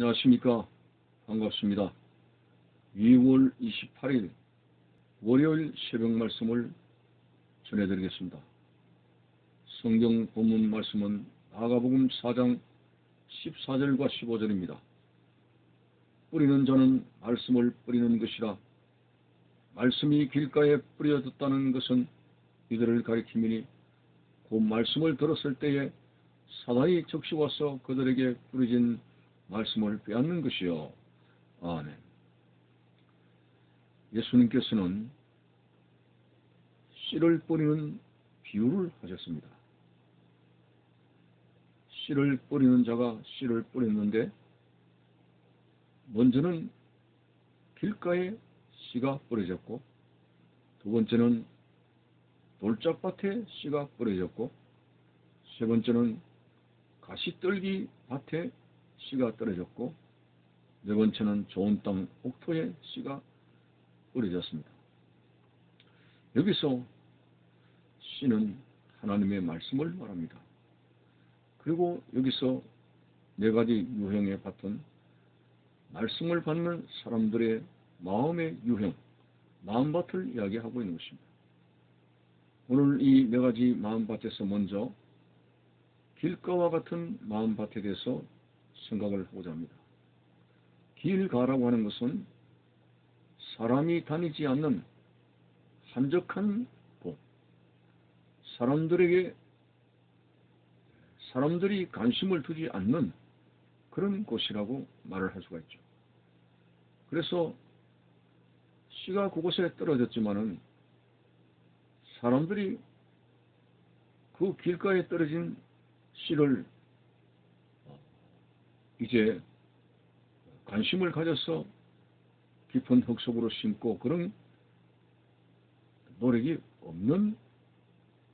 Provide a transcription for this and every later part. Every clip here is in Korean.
안녕하십니까. 반갑습니다. 2월 28일 월요일 새벽 말씀을 전해드리겠습니다. 성경 본문 말씀은 마가복음 4장 14절과 15절입니다. 뿌리는 자는 말씀을 뿌리는 것이라. 말씀이 길가에 뿌려졌다는 것은 이들을 가리킴이니 그 말씀을 들었을 때에 사단이 적시 와서 그들에게 뿌려진 말씀을 빼앗는 것이요. 아멘. 예수님께서는 씨를 뿌리는 비유를 하셨습니다. 씨를 뿌리는 자가 씨를 뿌렸는데 먼저는 길가에 씨가 뿌려졌고, 두 번째는 돌짝밭에 씨가 뿌려졌고, 세 번째는 가시떨기 밭에 씨가 떨어졌고, 네 번째는 좋은 땅 옥토에 씨가 뿌려졌습니다. 여기서 씨는 하나님의 말씀을 말합니다. 그리고 여기서 네 가지 유형의 밭은 말씀을 받는 사람들의 마음의 유형, 마음밭을 이야기하고 있는 것입니다. 오늘 이 네 가지 마음밭에서 먼저 길가와 같은 마음밭에 대해서 생각을 하고자 합니다. 길가라고 하는 것은 사람이 다니지 않는 한적한 곳, 사람들이 관심을 두지 않는 그런 곳이라고 말을 할 수가 있죠. 그래서 씨가 그곳에 떨어졌지만은 사람들이 그 길가에 떨어진 씨를 이제 관심을 가져서 깊은 흙 속으로 심고 그런 노력이 없는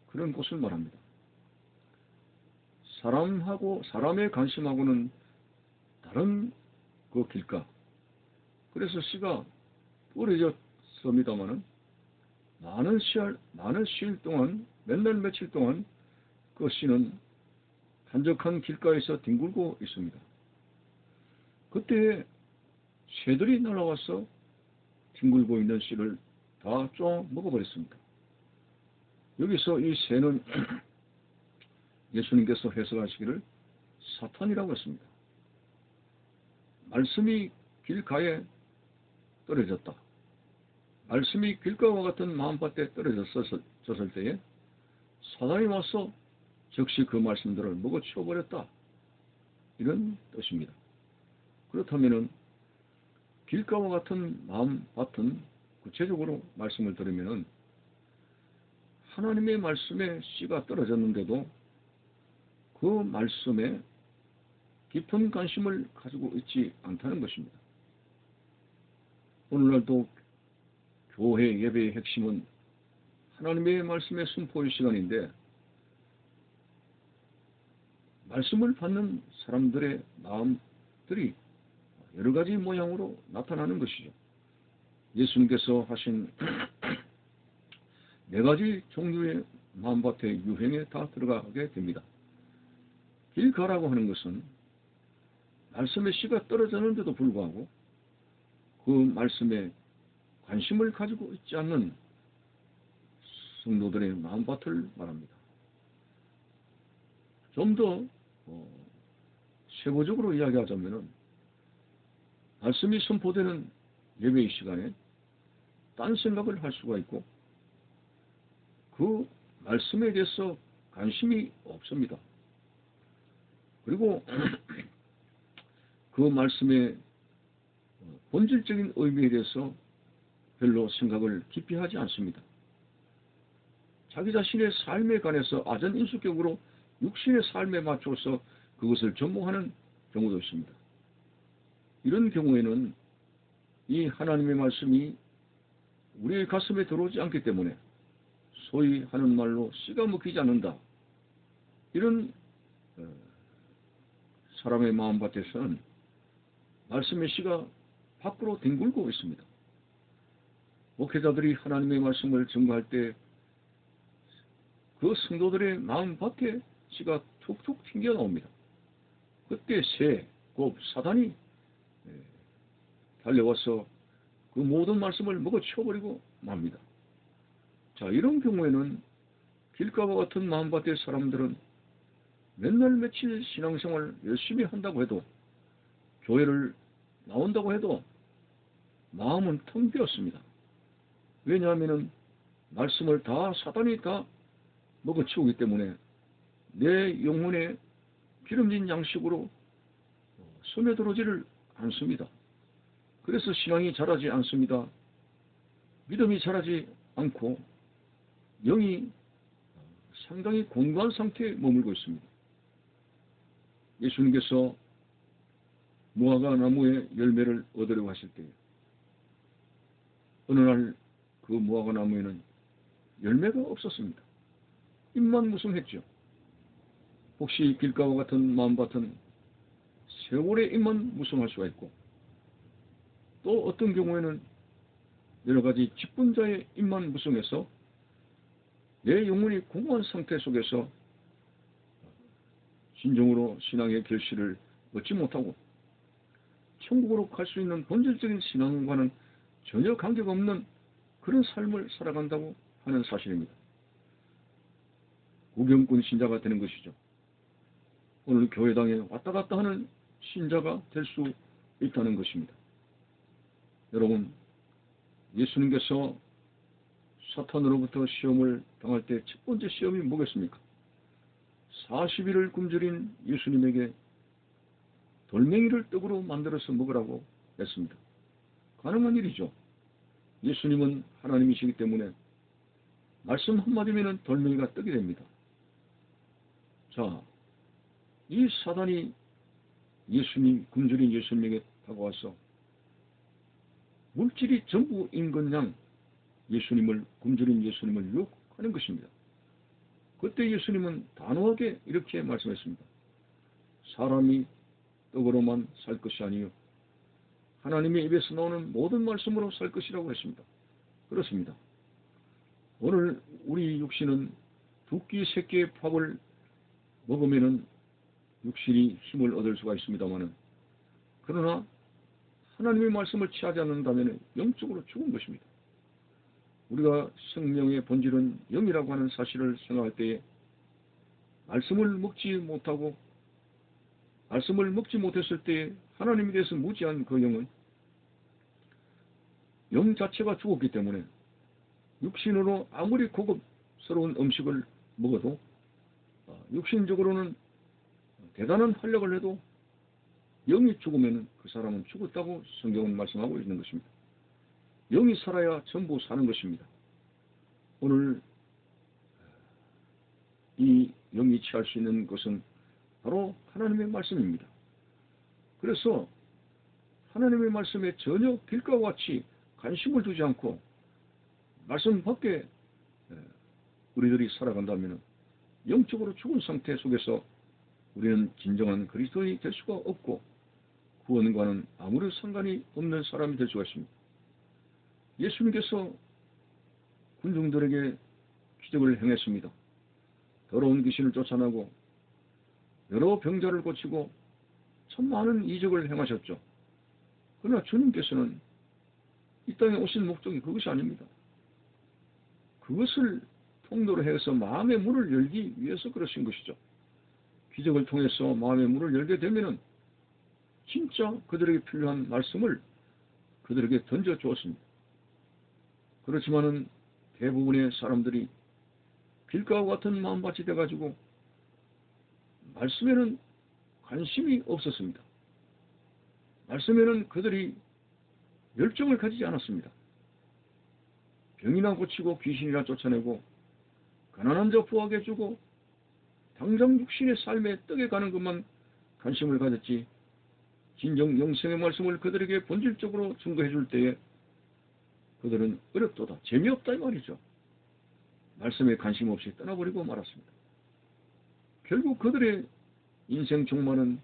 그런 곳을 말합니다. 사람의 관심하고는 다른 그 길가. 그래서 씨가 뿌려졌습니다마는 많은 시일 동안, 몇날 며칠 동안 그 씨는 한적한 길가에서 뒹굴고 있습니다. 그때 새들이 날아와서 뒹굴고 있는 씨를 다 쪼아 먹어버렸습니다. 여기서 이 새는 예수님께서 해석하시기를 사탄이라고 했습니다. 말씀이 길가에 떨어졌다. 말씀이 길가와 같은 마음밭에 떨어졌을 때에 사단이 와서 즉시 그 말씀들을 먹어치워버렸다. 이런 뜻입니다. 그렇다면 길가와 같은 마음밭은 구체적으로 말씀을 들으면 하나님의 말씀에 씨가 떨어졌는데도 그 말씀에 깊은 관심을 가지고 있지 않다는 것입니다. 오늘날도 교회 예배의 핵심은 하나님의 말씀의 순포의 시간인데, 말씀을 받는 사람들의 마음들이 여러 가지 모양으로 나타나는 것이죠. 예수님께서 하신 네 가지 종류의 마음밭의 유형에 다 들어가게 됩니다. 길가라고 하는 것은 말씀의 씨가 떨어졌는데도 불구하고 그 말씀에 관심을 가지고 있지 않는 성도들의 마음밭을 말합니다. 좀 더 세부적으로 이야기하자면 말씀이 선포되는 예배의 시간에 딴 생각을 할 수가 있고 그 말씀에 대해서 관심이 없습니다. 그리고 그 말씀의 본질적인 의미에 대해서 별로 생각을 깊이 하지 않습니다. 자기 자신의 삶에 관해서 아전인수격으로 육신의 삶에 맞춰서 그것을 전무하는 경우도 있습니다. 이런 경우에는 이 하나님의 말씀이 우리의 가슴에 들어오지 않기 때문에 소위 하는 말로 씨가 먹히지 않는다. 이런 사람의 마음밭에서는 말씀의 씨가 밖으로 뒹굴고 있습니다. 목회자들이 하나님의 말씀을 증거할 때 그 성도들의 마음밭에 씨가 툭툭 튕겨 나옵니다. 그때 곧 사단이 달려와서 그 모든 말씀을 먹어치워버리고 맙니다. 자, 이런 경우에는 길가와 같은 마음밭의 사람들은 맨날 며칠 신앙생활 열심히 한다고 해도, 교회를 나온다고 해도 마음은 텅 비었습니다. 왜냐하면 말씀을 다 사단이 다 먹어치우기 때문에 내 영혼에 기름진 양식으로 스며들어지를 않습니다. 그래서 신앙이 자라지 않습니다. 믿음이 자라지 않고 영이 상당히 공고한 상태에 머물고 있습니다. 예수님께서 무화과 나무의 열매를 얻으려고 하실 때 어느 날 그 무화과 나무에는 열매가 없었습니다. 잎만 무성했죠. 혹시 길가와 같은 마음밭은 세월의 잎만 무성할 수가 있고, 또 어떤 경우에는 여러 가지 직분자의 잎만 무성해서 내 영혼이 공허한 상태 속에서 진정으로 신앙의 결실을 얻지 못하고 천국으로 갈 수 있는 본질적인 신앙과는 전혀 관계가 없는 그런 삶을 살아간다고 하는 사실입니다. 구경꾼 신자가 되는 것이죠. 오늘 교회당에 왔다 갔다 하는 신자가 될 수 있다는 것입니다. 여러분, 예수님께서 사탄으로부터 시험을 당할 때 첫 번째 시험이 뭐겠습니까? 40일을 굶주린 예수님에게 돌멩이를 떡으로 만들어서 먹으라고 했습니다. 가능한 일이죠. 예수님은 하나님이시기 때문에 말씀 한마디면 돌멩이가 떡이 됩니다. 자, 이 사단이 굶주린 예수님에게 다가와서 물질이 전부인 것 양 굶주린 예수님을 유혹하는 것입니다. 그때 예수님은 단호하게 이렇게 말씀했습니다. 사람이 떡으로만 살 것이 아니요 하나님의 입에서 나오는 모든 말씀으로 살 것이라고 했습니다. 그렇습니다. 오늘 우리 육신은 두 끼, 세 끼의 밥을 먹으면은 육신이 힘을 얻을 수가 있습니다만은, 그러나 하나님의 말씀을 취하지 않는다면 영적으로 죽은 것입니다. 우리가 생명의 본질은 영이라고 하는 사실을 생각할 때에 말씀을 먹지 못했을 때에 하나님에 대해서 무지한 그 영은 영 자체가 죽었기 때문에 육신으로 아무리 고급스러운 음식을 먹어도 육신적으로는 대단한 활력을 해도 영이 죽으면 그 사람은 죽었다고 성경은 말씀하고 있는 것입니다. 영이 살아야 전부 사는 것입니다. 오늘 이 영이 취할 수 있는 것은 바로 하나님의 말씀입니다. 그래서 하나님의 말씀에 전혀 길가와 같이 관심을 두지 않고 말씀 밖에 우리들이 살아간다면 영적으로 죽은 상태 속에서 우리는 진정한 그리스도인이 될 수가 없고 구원과는 아무런 상관이 없는 사람이 될 수가 있습니다. 예수님께서 군중들에게 기적을 행했습니다. 더러운 귀신을 쫓아내고 여러 병자를 고치고 참 많은 이적을 행하셨죠. 그러나 주님께서는 이 땅에 오신 목적이 그것이 아닙니다. 그것을 통로로 해서 마음의 문을 열기 위해서 그러신 것이죠. 기적을 통해서 마음의 문을 열게 되면은 진짜 그들에게 필요한 말씀을 그들에게 던져 주었습니다. 그렇지만은 대부분의 사람들이 길가와 같은 마음밭이 돼가지고 말씀에는 관심이 없었습니다. 말씀에는 그들이 열정을 가지지 않았습니다. 병이나 고치고 귀신이나 쫓아내고 가난한 자 부하게 해주고 당장 육신의 삶에 떡에 가는 것만 관심을 가졌지, 진정 영생의 말씀을 그들에게 본질적으로 증거해 줄 때에 그들은 어렵도다, 재미없다 이 말이죠. 말씀에 관심 없이 떠나버리고 말았습니다. 결국 그들의 인생 종말은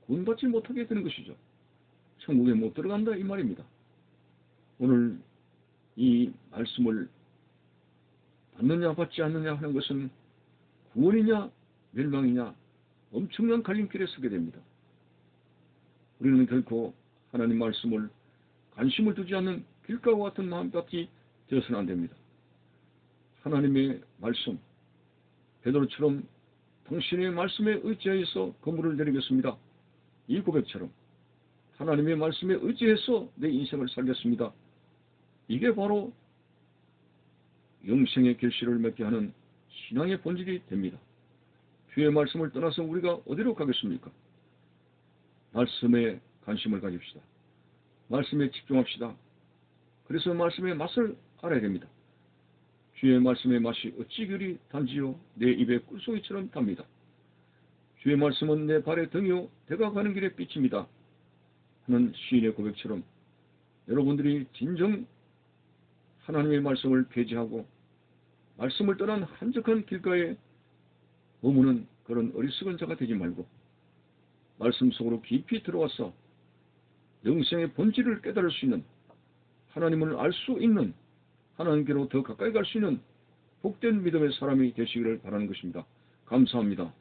구원받지 못하게 되는 것이죠. 천국에 못 들어간다 이 말입니다. 오늘 이 말씀을 받느냐 받지 않느냐 하는 것은 구원이냐 멸망이냐 엄청난 갈림길에 서게 됩니다. 우리는 결코 하나님 말씀을 관심을 두지 않는 길가와 같은 마음밭이 되어서는 안 됩니다. 하나님의 말씀, 베드로처럼 당신의 말씀에 의지하여서 건물을 내리겠습니다. 이 고백처럼 하나님의 말씀에 의지해서 내 인생을 살겠습니다. 이게 바로 영생의 결실을 맺게 하는 신앙의 본질이 됩니다. 주의 말씀을 떠나서 우리가 어디로 가겠습니까? 말씀에 관심을 가집시다. 말씀에 집중합시다. 그래서 말씀의 맛을 알아야 됩니다. 주의 말씀의 맛이 어찌 그리 단지요 내 입에 꿀송이처럼 답니다. 주의 말씀은 내 발의 등이요 내가 가는 길의 빛입니다. 하는 시인의 고백처럼 여러분들이 진정 하나님의 말씀을 폐지하고 말씀을 떠난 한적한 길가에 머무는 그런 어리석은 자가 되지 말고 말씀 속으로 깊이 들어와서 영생의 본질을 깨달을 수 있는 하나님을 알 수 있는 하나님께로 더 가까이 갈 수 있는 복된 믿음의 사람이 되시기를 바라는 것입니다. 감사합니다.